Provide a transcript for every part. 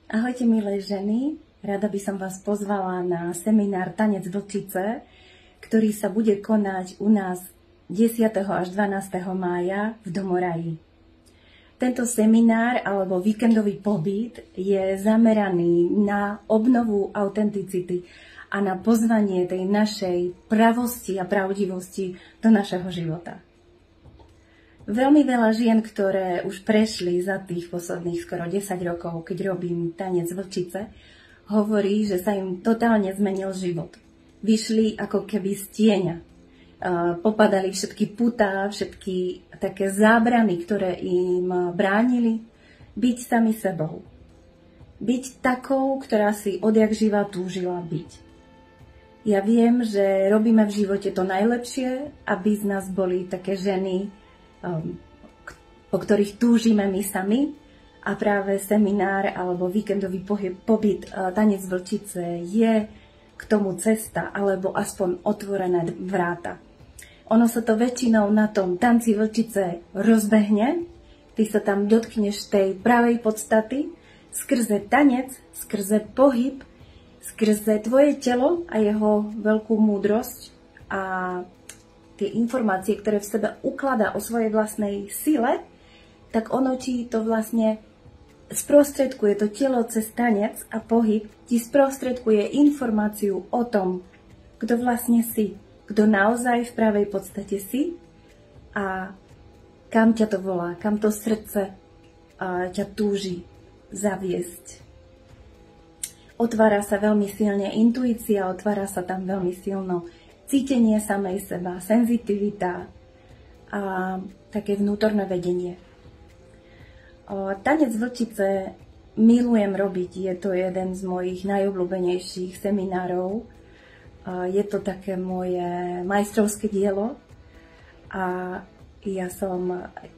Ahojte milé ženy, rada by som vás pozvala na seminár Tanec Vlčice, ktorý sa bude konať u nás 10. až 12. mája v Domoraji. Tento seminár alebo víkendový pobyt je zameraný na obnovu autenticity a na pozvanie tej našej pravosti a pravdivosti do našeho života. Veľmi veľa žien, ktoré už prešli za tých posledných skoro 10 rokov, keď robím Tanec Vlčice, hovorí, že sa im totálne zmenil život. Vyšli ako keby z tieňa. Popadali všetky putá, všetky také zábrany, ktoré im bránili byť sami sebou. Byť takou, ktorá si odjak živa túžila byť. Ja viem, že robíme v živote to najlepšie, aby z nás boli také ženy, po ktorých túžime my sami, a práve seminár alebo víkendový pobyt Tanec Vlčice je k tomu cesta alebo aspoň otvorené vráta. Ono sa to väčšinou na tom tanci Vlčice rozbehne, ty sa tam dotkneš tej pravej podstaty skrze tanec, skrze pohyb, skrze tvoje telo a jeho veľkú múdrosť a tie informácie, ktoré v sebe ukladá o svojej vlastnej sile, tak ono ti to vlastne sprostredkuje, to telo cez tanec a pohyb ti sprostredkuje informáciu o tom, kto vlastne si, kto naozaj v pravej podstate si a kam ťa to volá, kam to srdce ťa túži zaviesť. Otvára sa veľmi silne intuícia, otvára sa tam veľmi silno cítenie samej seba, senzitivita a také vnútorné vedenie. Tanec Vlčice milujem robiť, je to jeden z mojich najobľúbenejších seminárov. Je to také moje majstrovské dielo a ja som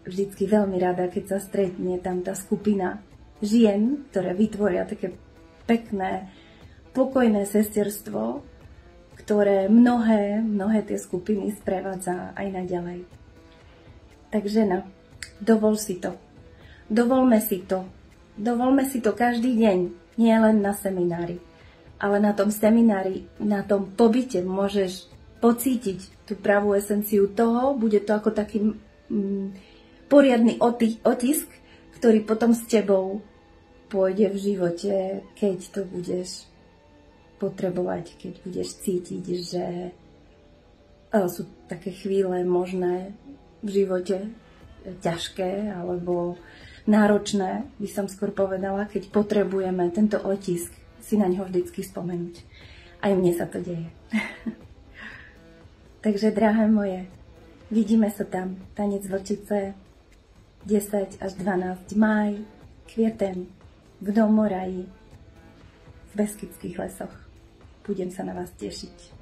vždycky veľmi rada, keď sa stretne tam tá skupina žien, ktoré vytvoria také pekné, pokojné sesterstvo, ktoré mnohé tie skupiny sprevádza aj naďalej. Tak žena, dovol si to. Dovolme si to. Dovolme si to každý deň, nie len na seminári. Ale na tom seminári, na tom pobyte môžeš pocítiť tú pravú esenciu toho, bude to ako taký poriadny otisk, ktorý potom s tebou pôjde v živote, keď to budeš potrebovať, keď budeš cítiť, že sú také chvíle možné v živote ťažké alebo náročné, by som skôr povedala, keď potrebujeme tento otisk si na ňo vždycky spomenúť. Aj mne sa to deje. Takže, drahé moje, vidíme sa tam. Tanec Vlčice 10 až 12 máj, kvieten v Domoraji v Beskydských lesoch. Budem sa na vás tešiť.